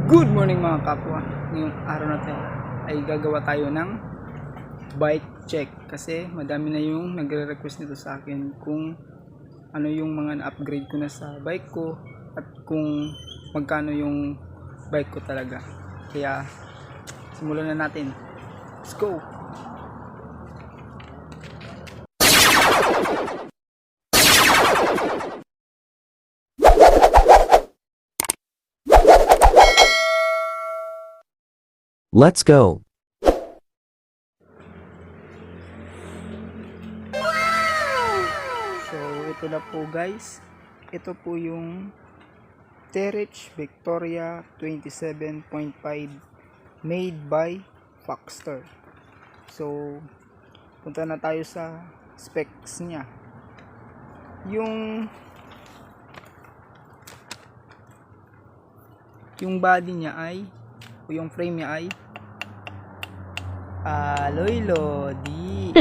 Good morning mga kapwa. Ngayong araw na tayo ay gagawa tayo ng bike check kasi madami na yung nagre-request nito sa akin kung ano yung mga na-upgrade ko na sa bike ko at kung magkano yung bike ko talaga. Kaya simulan na natin. Let's go! Let's go. So ito na po guys. Ito po yung Terich Victoria 27.5 made by Foxter. So punta na tayo sa specs niya. Yung body niya ay yung frame niya ay alloy Lodi.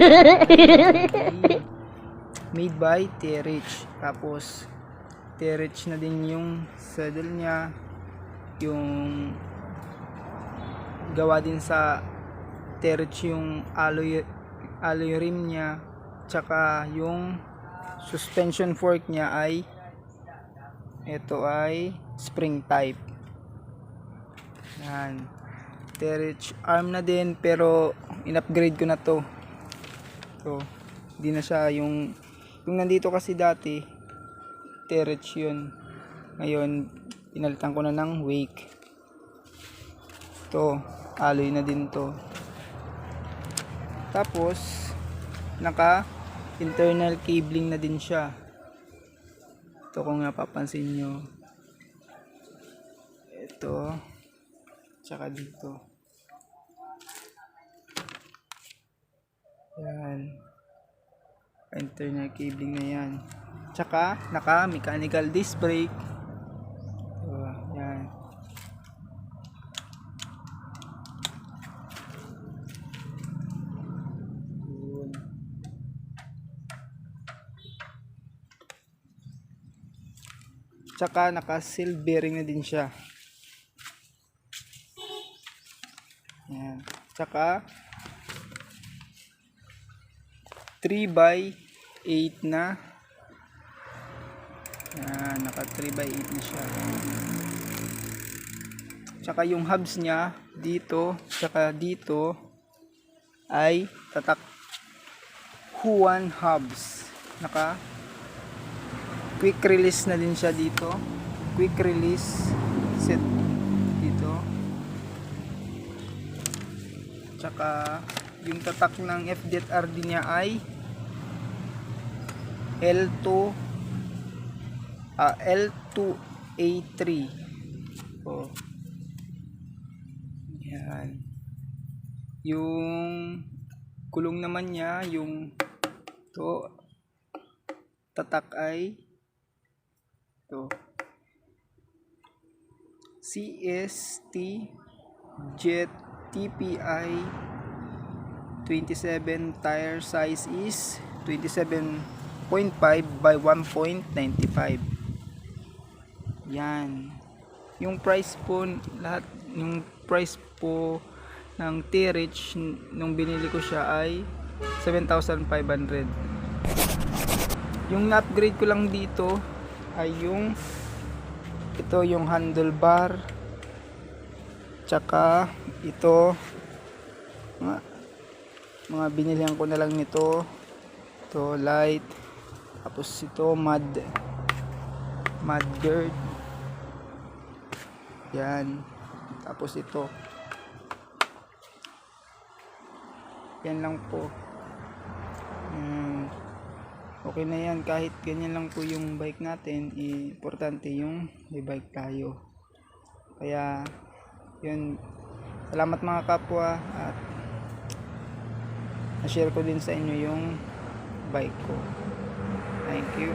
Made by Terich. Tapos Terich na din yung saddle niya, yung gawa din sa Terich yung alloy rim niya, tsaka yung suspension fork niya ay ito ay spring type. Yan. Terich arm na din pero in-upgrade ko na to. So, hindi na siya yung nandito kasi dati Terich yun. Ngayon, pinalitan ko na ng wake. To, alloy na din to. Tapos, naka internal cabling na din siya. Ito kung napapansin nyo. Ito. Tsaka dito. Yan. Internal cabling na yan. Tsaka naka mechanical disc brake. Yan. Yun. Tsaka naka seal bearing na din siya. Yan. Tsaka 3x8 na. Yan, naka 3x8 na siya. Tsaka yung hubs niya dito, tsaka dito ay tatak Huan hubs. Naka quick release na din siya dito. Quick release set dito. Tsaka yung tatak ng FZRD niya ay L2A3. Oh. Yan. Yung kulong naman niya, yung to tatak ay to CST Jet TPI 27, tire size is 27.5 by 1.95. Yan. Yung price po lahat, yung price po ng Terich nung binili ko siya ay 7,500. Yung na-upgrade ko lang dito ay yung ito yung handlebar, tsaka ito mga binilihan ko na lang nito. Ito light, tapos ito mud guard. Yan. Tapos ito. Yan lang po. Okay na yan, kahit ganyan lang po yung bike natin, importante yung may bike tayo. Kaya yun, salamat mga kapwa at na-share ko din sa inyo yung bike ko. Thank you.